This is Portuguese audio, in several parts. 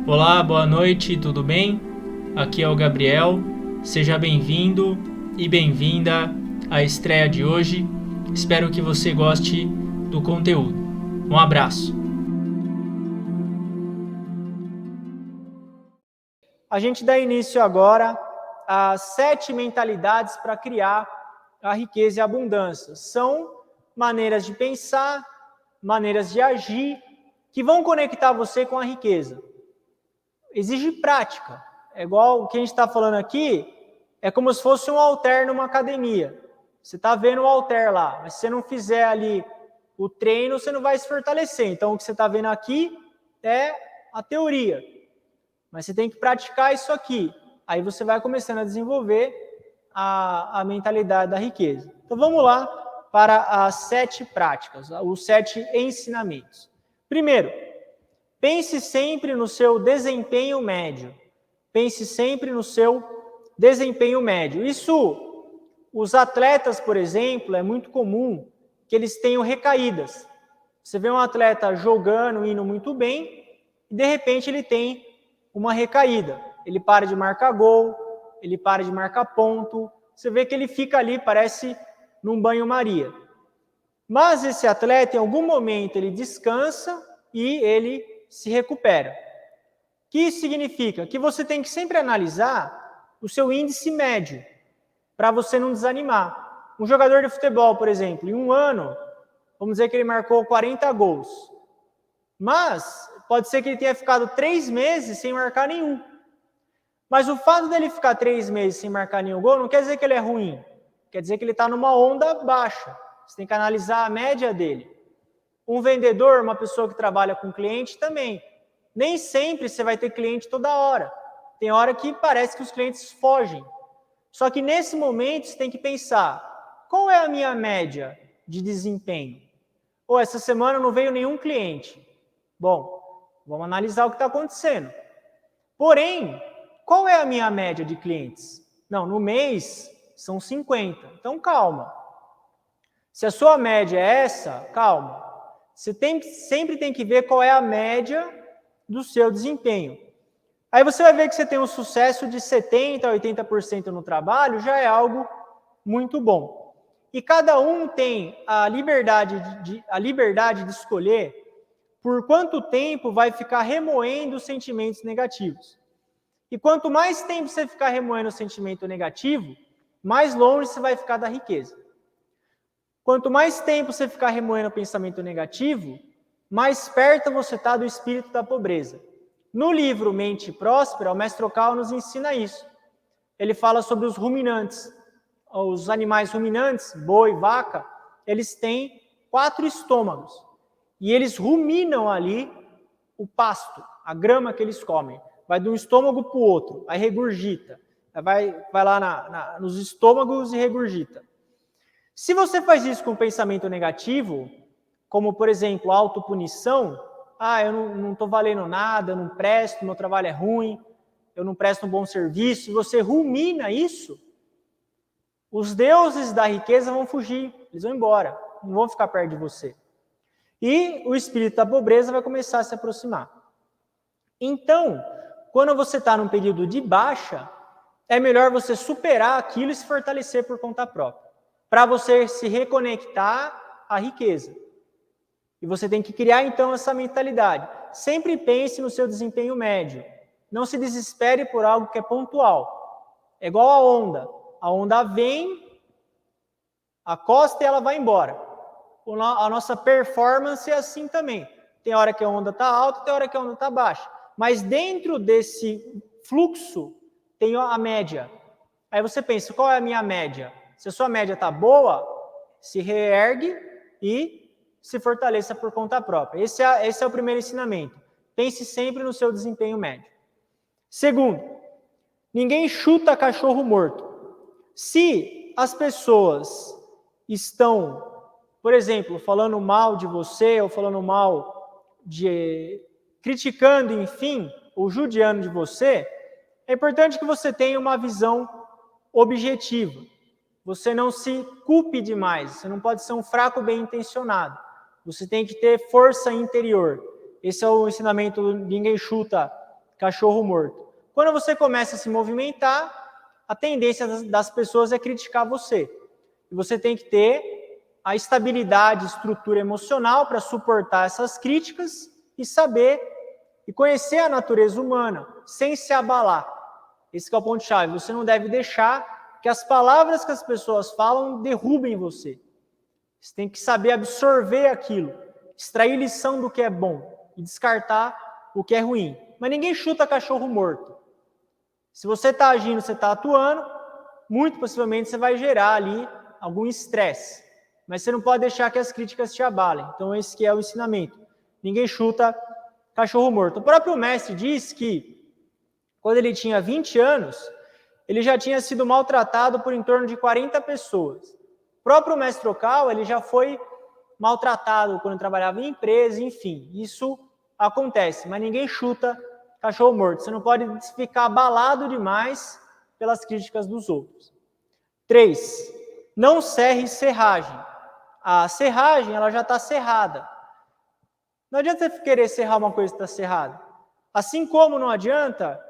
Olá, boa noite, tudo bem? Aqui é o Gabriel. Seja bem-vindo e bem-vinda à estreia de hoje. Espero que você goste do conteúdo. Um abraço. A gente dá início agora às 7 mentalidades para criar a riqueza e a abundância. São maneiras de pensar, maneiras de agir, que vão conectar você com a riqueza. Exige prática. É igual o que a gente está falando aqui, é como se fosse um halter numa academia. Você está vendo o halter lá, mas se você não fizer ali o treino, você não vai se fortalecer. Então, o que você está vendo aqui é a teoria. Mas você tem que praticar isso aqui. Aí você vai começando a desenvolver a mentalidade da riqueza. Então vamos lá para as 7 práticas, os 7 ensinamentos. Primeiro, pense sempre no seu desempenho médio. Pense sempre no seu desempenho médio. Isso, os atletas, por exemplo, é muito comum que eles tenham recaídas. Você vê um atleta jogando, indo muito bem, e de repente ele tem uma recaída. Ele para de marcar gol, ele para de marcar ponto. Você vê que ele fica ali, parece num banho-maria. Mas esse atleta, em algum momento, ele descansa e ele se recupera. O que isso significa? Que você tem que sempre analisar o seu índice médio, para você não desanimar. Um jogador de futebol, por exemplo, em um ano, vamos dizer que ele marcou 40 gols. Mas pode ser que ele tenha ficado 3 meses sem marcar nenhum. Mas o fato dele ficar 3 meses sem marcar nenhum gol não quer dizer que ele é ruim. Quer dizer que ele está numa onda baixa. Você tem que analisar a média dele. Um vendedor, uma pessoa que trabalha com cliente também. Nem sempre você vai ter cliente toda hora. Tem hora que parece que os clientes fogem. Só que nesse momento você tem que pensar, qual é a minha média de desempenho? Ou essa semana não veio nenhum cliente. Bom, vamos analisar o que está acontecendo. Porém, qual é a minha média de clientes? Não, no mês são 50. Então, calma. Se a sua média é essa, calma. Você sempre tem que ver qual é a média do seu desempenho. Aí você vai ver que você tem um sucesso de 70% a 80% no trabalho, já é algo muito bom. E cada um tem a liberdade de escolher por quanto tempo vai ficar remoendo os sentimentos negativos. E quanto mais tempo você ficar remoendo o sentimento negativo, mais longe você vai ficar da riqueza. Quanto mais tempo você ficar remoendo o pensamento negativo, mais perto você está do espírito da pobreza. No livro Mente Próspera, o Mestre Okawa nos ensina isso. Ele fala sobre os ruminantes. Os animais ruminantes, boi, vaca, eles têm 4 estômagos. E eles ruminam ali o pasto, a grama que eles comem. Vai de um estômago para o outro, aí regurgita. Vai lá nos estômagos e regurgita. Se você faz isso com pensamento negativo, como, por exemplo, autopunição, eu não estou valendo nada, eu não presto, meu trabalho é ruim, eu não presto um bom serviço, e você rumina isso, os deuses da riqueza vão fugir, eles vão embora, não vão ficar perto de você. E o espírito da pobreza vai começar a se aproximar. Então, quando você está num período de baixa, é melhor você superar aquilo e se fortalecer por conta própria, para você se reconectar à riqueza. E você tem que criar, então, essa mentalidade. Sempre pense no seu desempenho médio. Não se desespere por algo que é pontual. É igual a onda. A onda vem, acosta e ela vai embora. A nossa performance é assim também. Tem hora que a onda está alta, tem hora que a onda está baixa. Mas dentro desse fluxo tem a média. Aí você pensa, qual é a minha média? Se a sua média está boa, se reergue e se fortaleça por conta própria. Esse é o primeiro ensinamento. Pense sempre no seu desempenho médio. Segundo, ninguém chuta cachorro morto. Se as pessoas estão, por exemplo, falando mal de você, ou falando mal criticando, enfim, ou judiando de você, é importante que você tenha uma visão objetiva. Você não se culpe demais, você não pode ser um fraco bem intencionado. Você tem que ter força interior. Esse é o ensinamento do ninguém chuta cachorro morto. Quando você começa a se movimentar, a tendência das pessoas é criticar você. E você tem que ter a estabilidade, estrutura emocional para suportar essas críticas e saber e conhecer a natureza humana sem se abalar. Esse que é o ponto-chave. Você não deve deixar que as palavras que as pessoas falam derrubem você. Você tem que saber absorver aquilo, extrair lição do que é bom e descartar o que é ruim. Mas ninguém chuta cachorro morto. Se você está agindo, você está atuando, muito possivelmente você vai gerar ali algum estresse. Mas você não pode deixar que as críticas te abalem. Então esse que é o ensinamento. Ninguém chuta cachorro morto. O próprio mestre diz que quando ele tinha 20 anos, ele já tinha sido maltratado por em torno de 40 pessoas. O próprio mestre Okal, ele já foi maltratado quando trabalhava em empresa, enfim, isso acontece, mas ninguém chuta cachorro morto. Você não pode ficar abalado demais pelas críticas dos outros. 3. Não serre serragem. A serragem, ela já está serrada. Não adianta você querer serrar uma coisa que está serrada. Assim como não adianta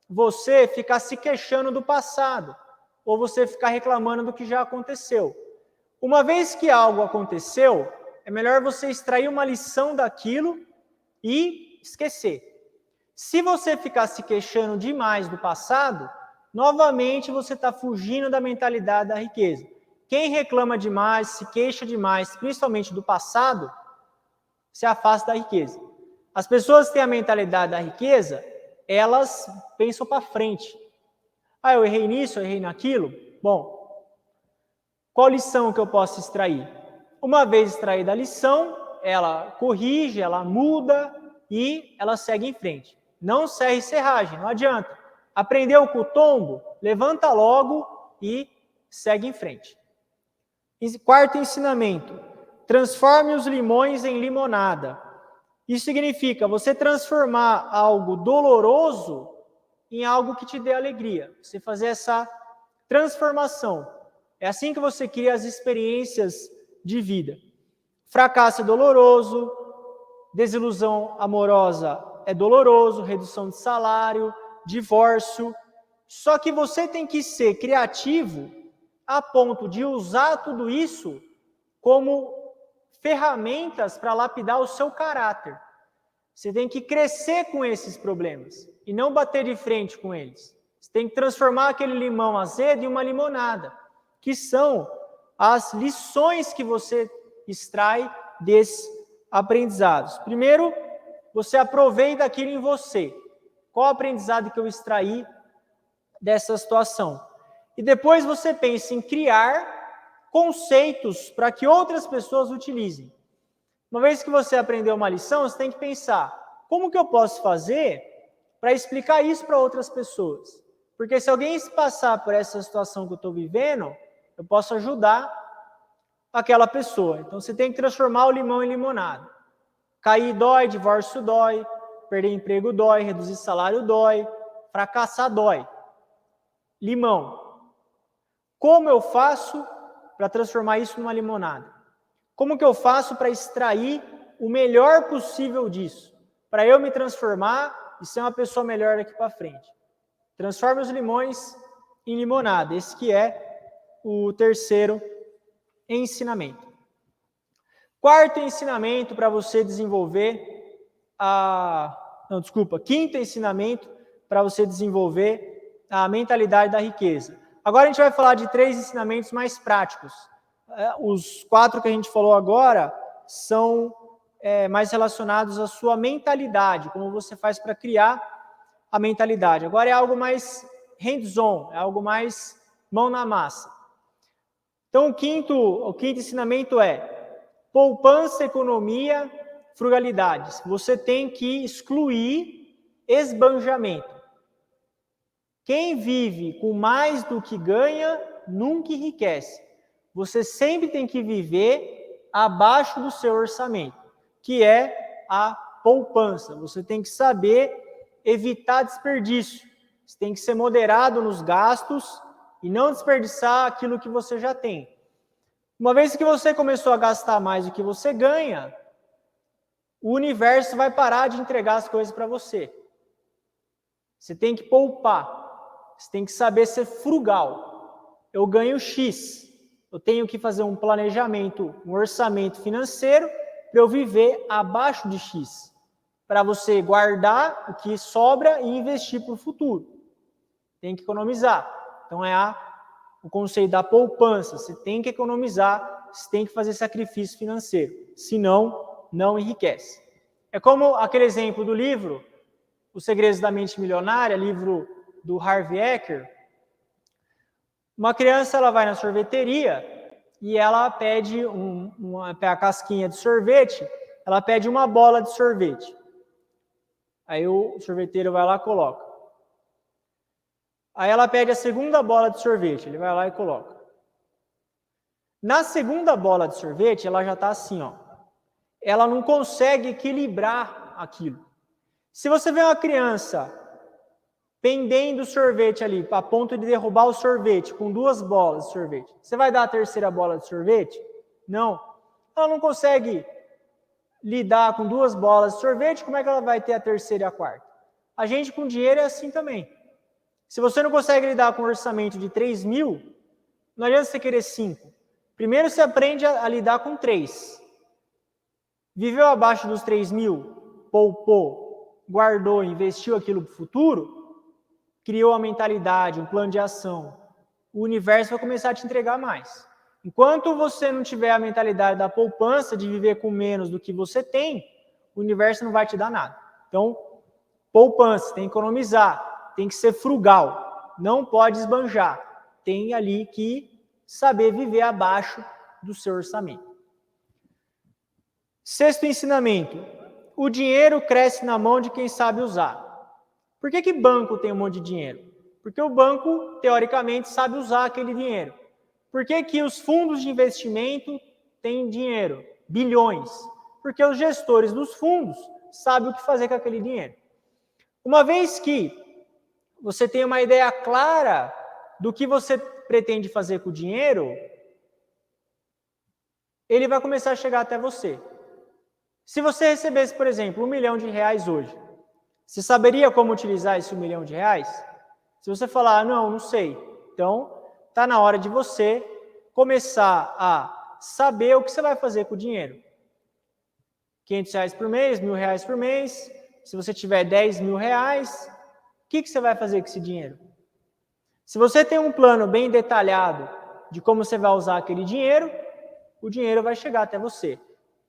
você ficar se queixando do passado, ou você ficar reclamando do que já aconteceu. Uma vez que algo aconteceu, é melhor você extrair uma lição daquilo e esquecer. Se você ficar se queixando demais do passado, novamente você está fugindo da mentalidade da riqueza. Quem reclama demais, se queixa demais, principalmente do passado, se afasta da riqueza. As pessoas que têm a mentalidade da riqueza, elas pensam para frente. Ah, eu errei nisso, eu errei naquilo. Bom, qual lição que eu posso extrair? Uma vez extraída a lição, ela corrige, ela muda e ela segue em frente. Não serre serragem, não adianta. Aprendeu com o tombo? Levanta logo e segue em frente. Quarto ensinamento: transforme os limões em limonada. Isso significa você transformar algo doloroso em algo que te dê alegria. Você fazer essa transformação. É assim que você cria as experiências de vida. Fracasso é doloroso, desilusão amorosa é doloroso, redução de salário, divórcio. Só que você tem que ser criativo a ponto de usar tudo isso como ferramentas para lapidar o seu caráter. Você tem que crescer com esses problemas e não bater de frente com eles. Você tem que transformar aquele limão azedo em uma limonada, que são as lições que você extrai desses aprendizados. Primeiro, você aproveita aquilo em você. Qual o aprendizado que eu extraí dessa situação? E depois você pensa em criar conceitos para que outras pessoas utilizem. Uma vez que você aprendeu uma lição, você tem que pensar, como que eu posso fazer para explicar isso para outras pessoas? Porque se alguém passar por essa situação que eu estou vivendo, eu posso ajudar aquela pessoa. Então você tem que transformar o limão em limonada. Cair dói, divórcio dói, perder emprego dói, reduzir salário dói, fracassar dói. Limão. Como eu faço para transformar isso numa limonada? Como que eu faço para extrair o melhor possível disso? Para eu me transformar e ser uma pessoa melhor daqui para frente. Transforme os limões em limonada. Esse que é o terceiro ensinamento. Quarto ensinamento para você desenvolver quinto ensinamento para você desenvolver a mentalidade da riqueza. Agora a gente vai falar de 3 ensinamentos mais práticos. Os 4 que a gente falou agora são mais relacionados à sua mentalidade, como você faz para criar a mentalidade. Agora é algo mais hands-on, é algo mais mão na massa. Então o quinto ensinamento é poupança, economia, frugalidades. Você tem que excluir esbanjamento. Quem vive com mais do que ganha, nunca enriquece. Você sempre tem que viver abaixo do seu orçamento, que é a poupança. Você tem que saber evitar desperdício. Você tem que ser moderado nos gastos e não desperdiçar aquilo que você já tem. Uma vez que você começou a gastar mais do que você ganha, o universo vai parar de entregar as coisas para você. Você tem que poupar. Você tem que saber ser frugal. Eu ganho X. Eu tenho que fazer um planejamento, um orçamento financeiro para eu viver abaixo de X. Para você guardar o que sobra e investir para o futuro. Tem que economizar. Então o conceito da poupança. Você tem que economizar, você tem que fazer sacrifício financeiro. Senão, não enriquece. É como aquele exemplo do livro Os Segredos da Mente Milionária, livro do Harvey Eker. Uma criança ela vai na sorveteria e ela pede a casquinha de sorvete, ela pede uma bola de sorvete. Aí o sorveteiro vai lá e coloca. Aí ela pede a segunda bola de sorvete, ele vai lá e coloca. Na segunda bola de sorvete, ela já está assim, ó. Ela não consegue equilibrar aquilo. Se você vê uma criança pendendo o sorvete ali, a ponto de derrubar o sorvete, com 2 bolas de sorvete, você vai dar a terceira bola de sorvete? Não. Ela não consegue lidar com 2 bolas de sorvete, como é que ela vai ter a terceira e a quarta? A gente com dinheiro é assim também. Se você não consegue lidar com um orçamento de 3 mil, não adianta você querer 5. Primeiro você aprende a lidar com 3. Viveu abaixo dos 3 mil, poupou, guardou, investiu aquilo para o futuro, criou a mentalidade, um plano de ação. O universo vai começar a te entregar mais. Enquanto você não tiver a mentalidade da poupança, de viver com menos do que você tem, o universo não vai te dar nada. Então, poupança, tem que economizar, tem que ser frugal, não pode esbanjar. Tem ali que saber viver abaixo do seu orçamento. 6º ensinamento. O dinheiro cresce na mão de quem sabe usar. Por que banco tem um monte de dinheiro? Porque o banco, teoricamente, sabe usar aquele dinheiro. Por que os fundos de investimento têm dinheiro? Bilhões. Porque os gestores dos fundos sabem o que fazer com aquele dinheiro. Uma vez que você tem uma ideia clara do que você pretende fazer com o dinheiro, ele vai começar a chegar até você. Se você recebesse, por exemplo, R$1 milhão hoje, você saberia como utilizar esse R$1 milhão? Se você falar, não sei, então está na hora de você começar a saber o que você vai fazer com o dinheiro. R$500 por mês, R$1.000 por mês, se você tiver R$10 mil, o que você vai fazer com esse dinheiro? Se você tem um plano bem detalhado de como você vai usar aquele dinheiro, o dinheiro vai chegar até você.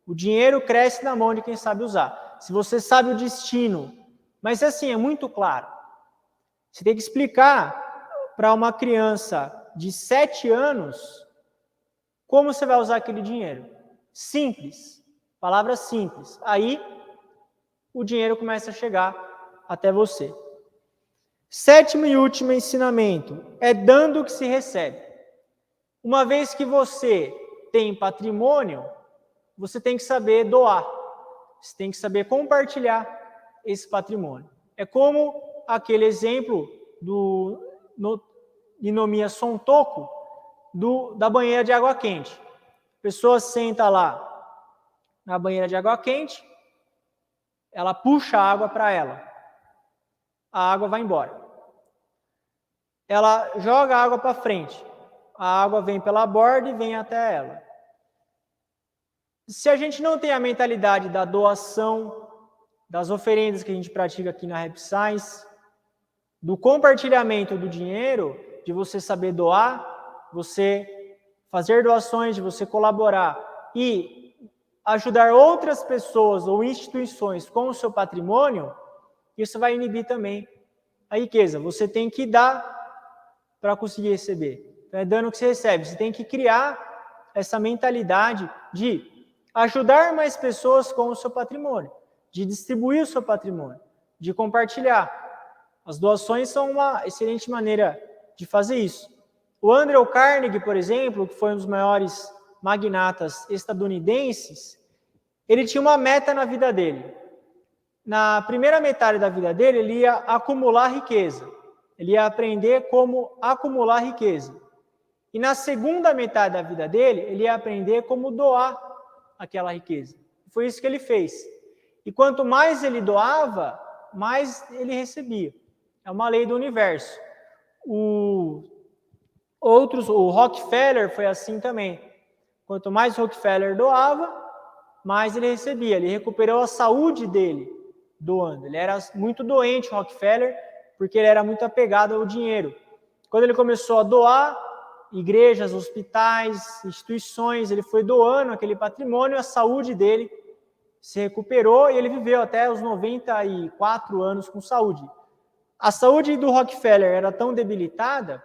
O dinheiro cresce na mão de quem sabe usar. Se você sabe o destino, mas assim, é muito claro. Você tem que explicar para uma criança de 7 anos como você vai usar aquele dinheiro. Simples, palavras simples. Aí, o dinheiro começa a chegar até você. 7º e último ensinamento, é dando o que se recebe. Uma vez que você tem patrimônio, você tem que saber doar. Você tem que saber compartilhar esse patrimônio. É como aquele exemplo do Inomiya Sontoku, da banheira de água quente. A pessoa senta lá na banheira de água quente, ela puxa a água para ela. A água vai embora. Ela joga a água para frente. A água vem pela borda e vem até ela. Se a gente não tem a mentalidade da doação, das oferendas que a gente pratica aqui na Rap Science, do compartilhamento do dinheiro, de você saber doar, você fazer doações, de você colaborar e ajudar outras pessoas ou instituições com o seu patrimônio, isso vai inibir também a riqueza. Você tem que dar para conseguir receber. Então, é dando o que você recebe. Você tem que criar essa mentalidade de ajudar mais pessoas com o seu patrimônio, de distribuir o seu patrimônio, de compartilhar. As doações são uma excelente maneira de fazer isso. O Andrew Carnegie, por exemplo, que foi um dos maiores magnatas estadunidenses, ele tinha uma meta na vida dele. Na primeira metade da vida dele, ele ia acumular riqueza. Ele ia aprender como acumular riqueza. E na segunda metade da vida dele, ele ia aprender como doar aquela riqueza. Foi isso que ele fez. E quanto mais ele doava, mais ele recebia. É uma lei do universo. O Rockefeller foi assim também. Quanto mais Rockefeller doava, mais ele recebia. Ele recuperou a saúde dele doando. Ele era muito doente, Rockefeller, porque ele era muito apegado ao dinheiro. Quando ele começou a doar, igrejas, hospitais, instituições, ele foi doando aquele patrimônio, a saúde dele se recuperou e ele viveu até os 94 anos com saúde. A saúde do Rockefeller era tão debilitada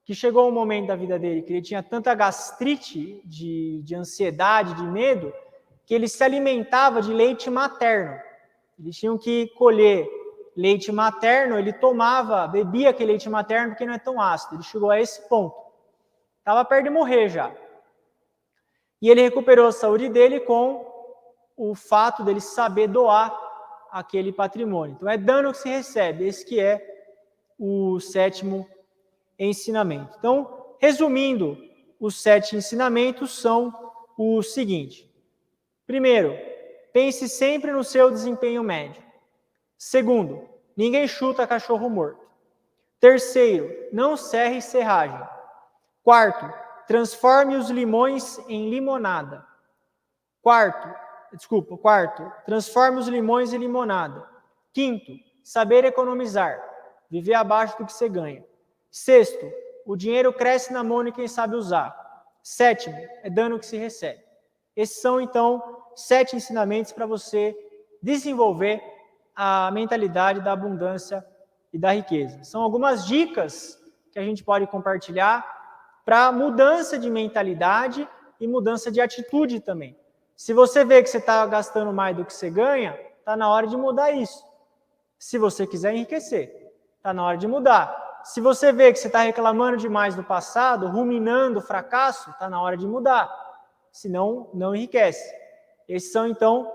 que chegou um momento da vida dele que ele tinha tanta gastrite, de ansiedade, de medo, que ele se alimentava de leite materno. Eles tinham que colher leite materno, ele bebia aquele leite materno porque não é tão ácido. Ele chegou a esse ponto. Estava perto de morrer já. E ele recuperou a saúde dele com o fato dele saber doar aquele patrimônio. Então, é dando que se recebe. Esse que é o 7º ensinamento. Então, resumindo, os 7 ensinamentos são o seguinte. Primeiro, pense sempre no seu desempenho médio. Segundo, ninguém chuta cachorro morto. Terceiro, não serre serragem. Quarto, transforme os limões em limonada. Quarto, transforme os limões em limonada. Quinto, saber economizar, viver abaixo do que você ganha. Sexto, o dinheiro cresce na mão de quem sabe usar. Sétimo, é dano que se recebe. Esses são, então, 7 ensinamentos para você desenvolver a mentalidade da abundância e da riqueza. São algumas dicas que a gente pode compartilhar para mudança de mentalidade e mudança de atitude também. Se você vê que você está gastando mais do que você ganha, está na hora de mudar isso. Se você quiser enriquecer, está na hora de mudar. Se você vê que você está reclamando demais do passado, ruminando o fracasso, está na hora de mudar. Senão, não enriquece. Esses são, então,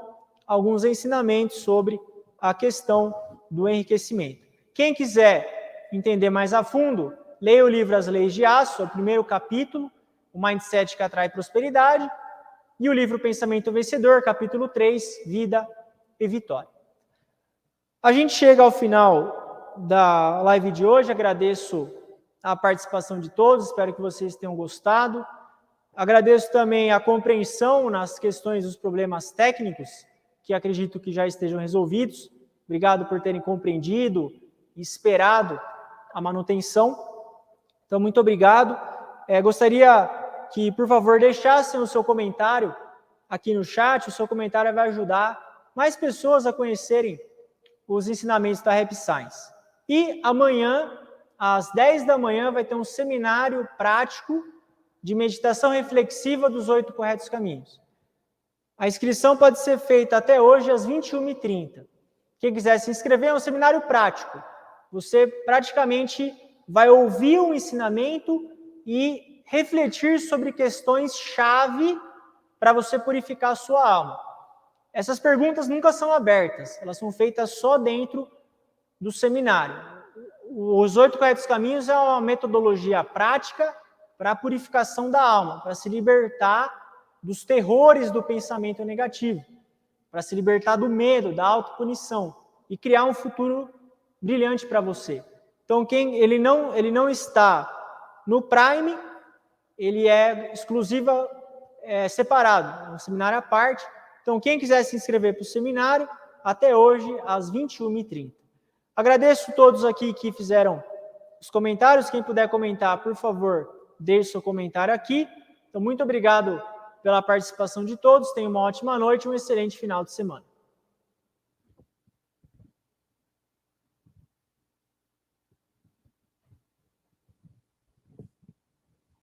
alguns ensinamentos sobre a questão do enriquecimento. Quem quiser entender mais a fundo, leia o livro As Leis de Aço, o primeiro capítulo, o Mindset que Atrai Prosperidade, e o livro Pensamento Vencedor, capítulo 3, Vida e Vitória. A gente chega ao final da live de hoje, agradeço a participação de todos, espero que vocês tenham gostado. Agradeço também a compreensão nas questões dos problemas técnicos, que acredito que já estejam resolvidos. Obrigado por terem compreendido e esperado a manutenção. Então, muito obrigado. Gostaria que, por favor, deixassem o seu comentário aqui no chat. O seu comentário vai ajudar mais pessoas a conhecerem os ensinamentos da Happy Science. E amanhã, às 10 da manhã, vai ter um seminário prático de meditação reflexiva dos 8 corretos caminhos. A inscrição pode ser feita até hoje às 21h30. Quem quiser se inscrever, é um seminário prático. Você praticamente vai ouvir o ensinamento e refletir sobre questões-chave para você purificar a sua alma. Essas perguntas nunca são abertas, elas são feitas só dentro do seminário. Os 8 corretos caminhos é uma metodologia prática para a purificação da alma, para se libertar dos terrores do pensamento negativo, para se libertar do medo, da autopunição e criar um futuro brilhante para você. Então, quem ele não está no Prime, ele é exclusiva, separado, é um seminário à parte. Então, quem quiser se inscrever para o seminário, até hoje, às 21h30. Agradeço a todos aqui que fizeram os comentários. Quem puder comentar, por favor, deixe seu comentário aqui. Então, muito obrigado pela participação de todos. Tenham uma ótima noite e um excelente final de semana.